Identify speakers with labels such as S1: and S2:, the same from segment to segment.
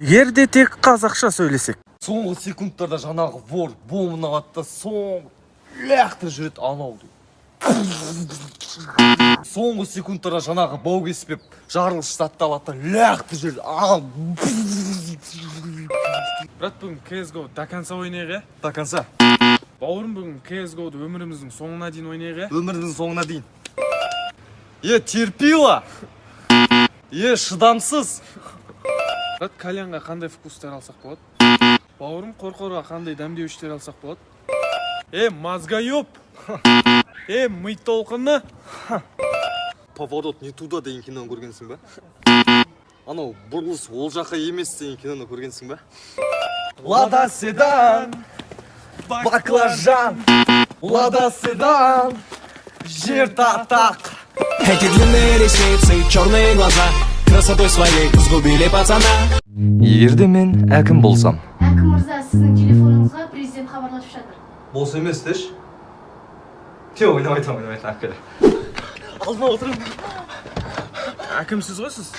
S1: Егерде тек қазақша сөйлесек.
S2: Соңғы секундтарда жаңағы вор бомбаны алады да лақтырып жүреді анауды. Соңғы секундтарда жаңағы бау кеспеп жарылғыш затты алады да лақтырып жүреді.
S3: Брат, бүгін CSGO до конца ойнайық,
S2: До конца.
S3: Бауырым, бүгін CSGO-ды өміріміздің соңына дейін ойнайық.
S2: Өміріміздің соңына дейін. Терпила. Шыдамсыз.
S3: Брат, кальянға қандай вкустар алсақ болады? Бауырым, қорқорға қандай дәмдеуіштер алсақ болады? Мозгоёб! Ми толқыны!
S2: Поворот не туда деген киноны көргенсің ба? Анау бұрылыс ол жаққа емес деген киноны көргенсің ба? Лада седан, баклажан, Лада седан, жер татақ.
S4: Эти длинные ресницы, черные глаза, красотой своей сгубили пацана.
S2: Егерде мен әкім болсам.
S5: Әкім мырза, сіздің телефоныңызға президент хабарласып жатыр.
S2: Болса емес деш. Ойнамайтам, әкелі. Алдына отырым.
S3: Әкімсіз ғой сіз?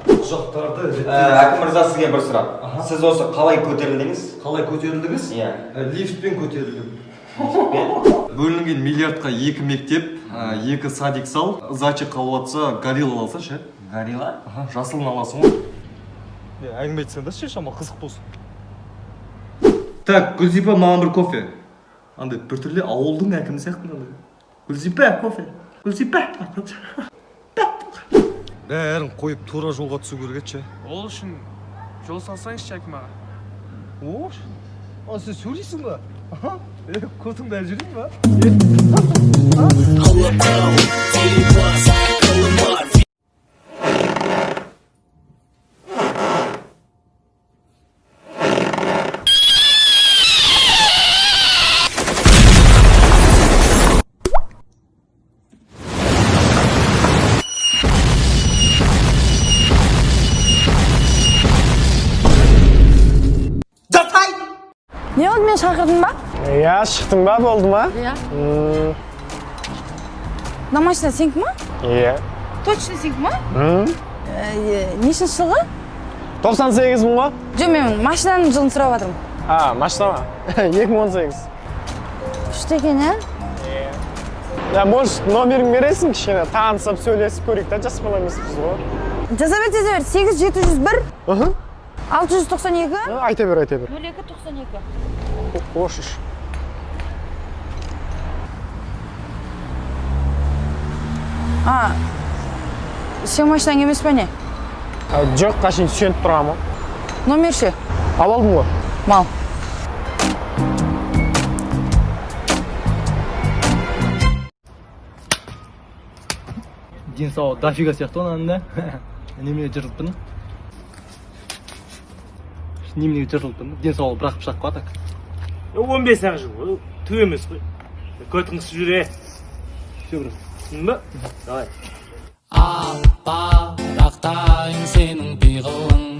S2: Құжақтарды...
S6: Әкім мырза, сізге бір сұрақ. Сіз осы қалай көтерілдіңіз?
S2: Қалай көтерілдіңіз?
S6: Иә.
S2: Лифтпен көтерілдім. Бөлінген миллиардқа 2 мектеп, 2 садик сал, зачек қалуатса горилла алса ше?
S6: Горилла?
S2: Жасылын аласың ғой. Әңгіме айтсаң да ше, шама қызық болсын. Так, Гүлзипа, маған бір кофе. Андай біртүрлі ауылдың әкімі сияқты. Гүлзипа, кофе. Гүлзипа. Бәрін қойып тура жолға түсу керек ше.
S3: Ол үшін жол салсаңызшы әкім аға.
S2: Сіз сөйлейсің ба? Көтіңді әлі жүрейін ба?
S7: Не oldu, мен шақырдың ба?
S8: Иә, шықтың ба, болды ма?
S7: Иә. На машина сенікі ма?
S8: Иә.
S7: Точно сенікі ма? Нешінші жылғы?
S8: 98 мың ба?
S7: Жоқ, мен машинаның жылын сұрап жатырмын.
S8: Машина ма? 2018.
S7: Күшті екен, ә?
S8: Я, может, номерін бересің кішкене, танысып, сөйлесіп көрейік та, жас бала емеспіз ғой.
S7: Жаза бер, 8701 692
S8: Айта бер.
S7: 0292.
S8: Қошыш.
S7: Сен машинаң емес па не?
S8: Жоқ, қашын сүйеніп тұрғамын.
S7: Номер ше?
S8: Ал алдым ғой.
S7: Мал.
S2: Денсаулық дофига сияқты оның да. Немене жыртылыппын? Неменеге жыртылыппын? Денсаулық бірақ пышақ қой так.
S9: 15 жыл, түк емес қой. Көтіңіз жүре.
S2: Все, брат.
S9: Түсіндің ба? Давай.
S4: Аппарақтайын сенің пиғылың